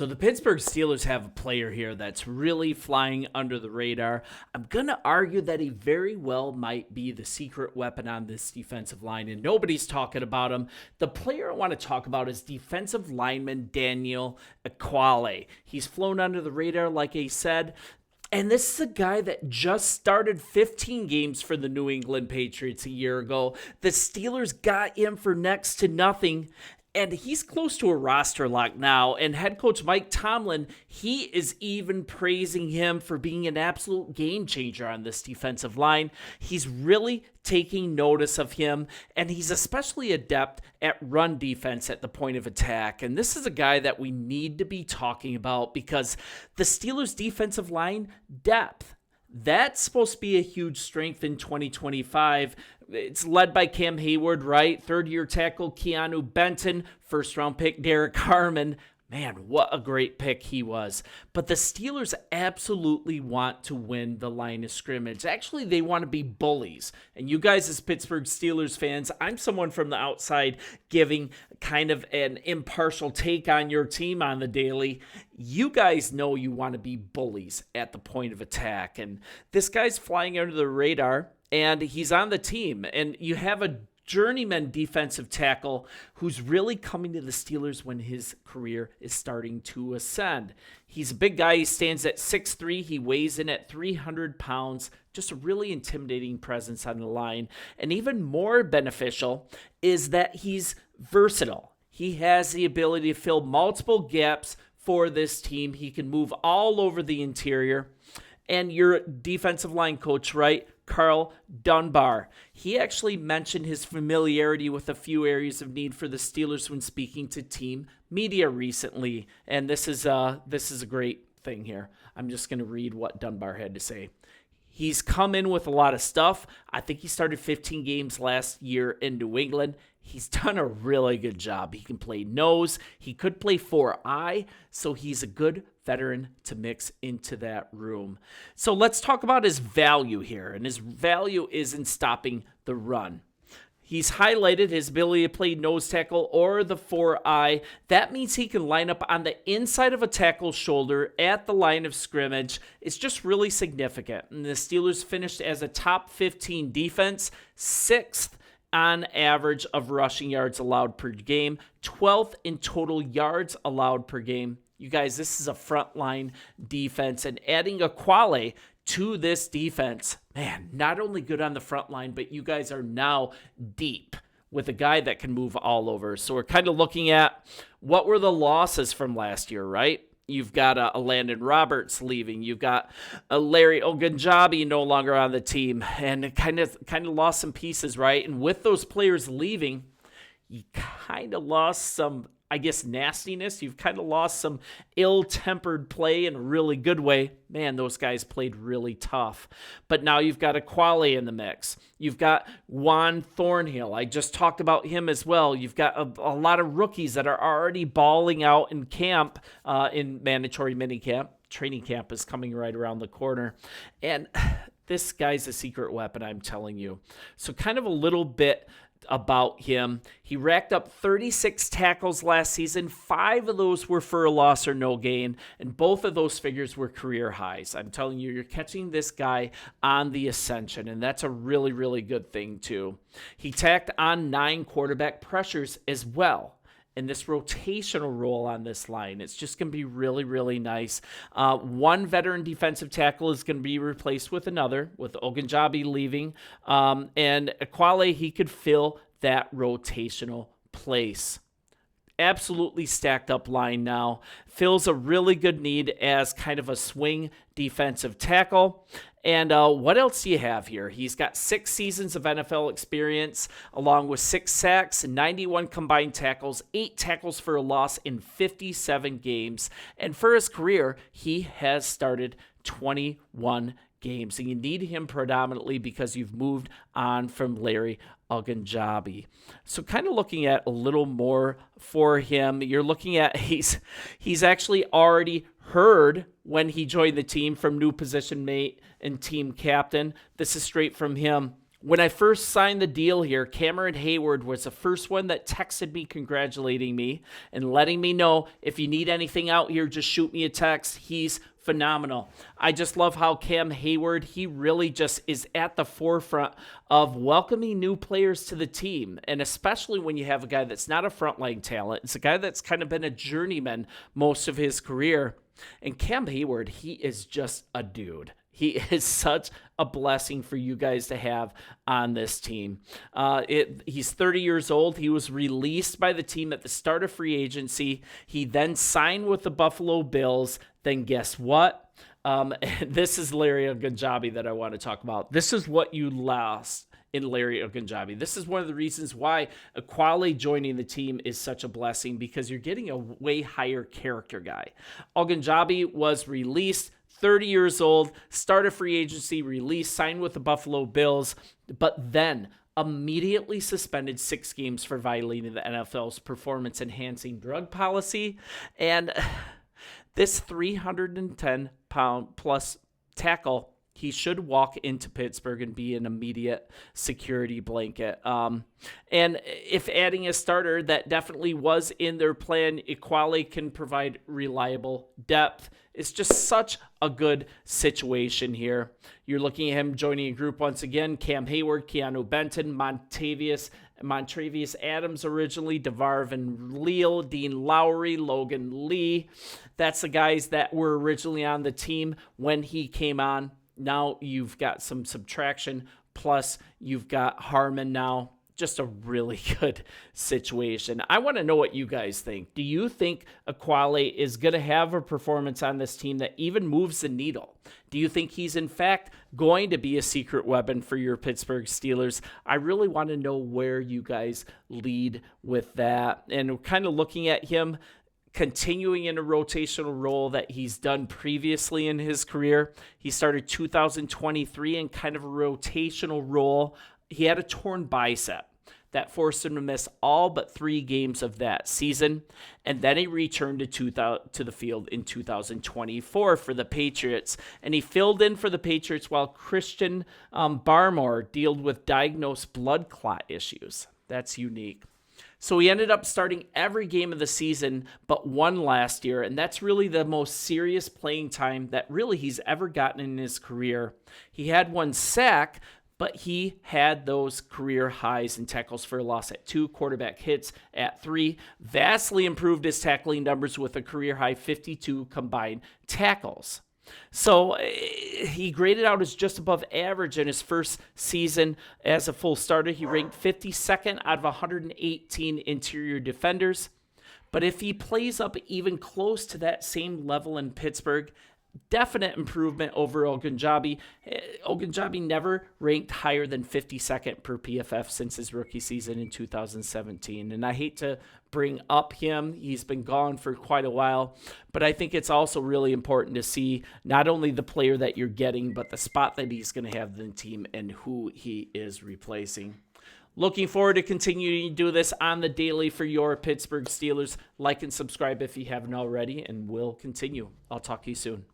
So the Pittsburgh Steelers have a player here that's really flying under the radar. I'm going to argue that he very well might be the secret weapon on this defensive line, and nobody's talking about him. The player I want to talk about is defensive lineman Daniel Ekuale. He's flown under the radar, like I said. And this is a guy that just started 15 games for the New England Patriots a year ago. The Steelers got him for next to nothing. And he's close to a roster lock now. And head coach Mike Tomlin, he is even praising him for being an absolute game changer on this defensive line. He's really taking notice of him, and he's especially adept at run defense at the point of attack. And this is a guy that we need to be talking about because the Steelers' defensive line depth, that's supposed to be a huge strength in 2025. It's led by Cam Hayward, right? Third-year tackle Keanu Benton, first-round pick Derek Harmon. Man, what a great pick he was. But the Steelers absolutely want to win the line of scrimmage. Actually, they want to be bullies. And you guys as Pittsburgh Steelers fans, I'm someone from the outside giving kind of an impartial take on your team on the daily. You guys know you want to be bullies at the point of attack. And this guy's flying under the radar, and he's on the team. And you have a journeyman defensive tackle who's really coming to the Steelers when his career is starting to ascend. He's a big guy. He stands at 6'3". He weighs in at 300 pounds. Just a really intimidating presence on the line. And even more beneficial is that he's versatile. He has the ability to fill multiple gaps for this team. He can move all over the interior. And your defensive line coach, right, Carl Dunbar, he actually mentioned his familiarity with a few areas of need for the Steelers when speaking to team media recently. And this is a great thing here. I'm just going to read what Dunbar had to say. He's come in with a lot of stuff. I think he started 15 games last year in New England. He's done a really good job. He can play nose. He could play 4-eye, so he's a good veteran to mix into that room. So let's talk about his value here, and his value is in stopping the run. He's highlighted his ability to play nose tackle or the 4-eye. That means he can line up on the inside of a tackle's shoulder at the line of scrimmage. It's just really significant. And the Steelers finished as a top 15 defense, 6th on average of rushing yards allowed per game, 12th in total yards allowed per game. You guys, this is a frontline defense, and adding Ekuale to this defense, man, not only good on the front line, but you guys are now deep with a guy that can move all over. So we're kind of looking at what were the losses from last year, right? You've got a Landon Roberts leaving. You've got a Larry Ogunjobi no longer on the team, and kind of lost some pieces, right? And with those players leaving, you kind of lost some, I guess, nastiness. You've kind of lost some ill-tempered play in a really good way. Man, those guys played really tough. But now you've got Ekuale in the mix. You've got Juan Thornhill. I just talked about him as well. You've got a lot of rookies that are already balling out in camp, in mandatory minicamp. Training camp is coming right around the corner. And this guy's a secret weapon, I'm telling you. So kind of a little bit about him. He racked up 36 tackles last season. 5 of those were for a loss or no gain, and both of those figures were career highs. I'm telling you, you're catching this guy on the ascension, and that's a really, really good thing too. He tacked on 9 quarterback pressures as well. In this rotational role on this line, it's just going to be really, really nice. One veteran defensive tackle is going to be replaced with another, with Ogunjobi leaving. And Ekuale, he could fill that rotational place. Absolutely stacked up line now. Fills a really good need as kind of a swing defensive tackle. And what else do you have here? He's got 6 seasons of NFL experience, along with 6 sacks, 91 combined tackles, 8 tackles for a loss in 57 games. And for his career, he has started 21 games. And you need him predominantly because you've moved on from Larry Ogunjobi. So kind of looking at a little more for him, you're looking at he's actually already heard when he joined the team from new position mate and team captain. This is straight from him. When I first signed the deal here, Cameron Hayward was the first one that texted me congratulating me and letting me know, if you need anything out here, just shoot me a text. He's phenomenal. I just love how Cam Hayward, he really just is at the forefront of welcoming new players to the team. And especially when you have a guy that's not a frontline talent. It's a guy that's kind of been a journeyman most of his career. And Cam Hayward, he is just a dude. He is such a blessing for you guys to have on this team. He's 30 years old. He was released by the team at the start of free agency. He then signed with the Buffalo Bills. Then guess what? This is Larry Ogunjobi that I want to talk about. This is what you lost in Larry Ogunjobi. This is one of the reasons why Equale joining the team is such a blessing, because you're getting a way higher character guy. Ogunjobi was released, 30 years old, started free agency, released, signed with the Buffalo Bills, but then immediately suspended 6 games for violating the NFL's performance-enhancing drug policy. And this 310-pound plus tackle, he should walk into Pittsburgh and be an immediate security blanket. And if adding a starter, that definitely was in their plan. Equale can provide reliable depth. It's just such a good situation here. You're looking at him joining a group once again: Cam Hayward, Keanu Benton, Montravius Adams originally, DeVarvin Leal, Dean Lowry, Logan Lee. That's the guys that were originally on the team when he came on. Now you've got some subtraction, plus you've got Harmon now. Just a really good situation. I want to know what you guys think. Do you think Equale is going to have a performance on this team that even moves the needle? Do you think he's in fact going to be a secret weapon for your Pittsburgh Steelers? I really want to know where you guys lead with that. And kind of looking at him continuing in a rotational role that he's done previously in his career. He started 2023 in kind of a rotational role. He had a torn bicep that forced him to miss all but 3 games of that season. And then he returned to the field in 2024 for the Patriots. And he filled in for the Patriots while Christian Barmore dealt with diagnosed blood clot issues. That's unique. So he ended up starting every game of the season but one last year, and that's really the most serious playing time that really he's ever gotten in his career. He had 1 sack, but he had those career highs in tackles for a loss at 2, quarterback hits at 3, vastly improved his tackling numbers with a career high 52 combined tackles. So he graded out as just above average in his first season as a full starter. He ranked 52nd out of 118 interior defenders. But if he plays up even close to that same level in Pittsburgh, definite improvement over Ogunjobi. Ogunjobi never ranked higher than 52nd per PFF since his rookie season in 2017. And I hate to bring up him. He's been gone for quite a while. But I think it's also really important to see not only the player that you're getting, but the spot that he's going to have in the team and who he is replacing. Looking forward to continuing to do this on the daily for your Pittsburgh Steelers. Like and subscribe if you haven't already, and we'll continue. I'll talk to you soon.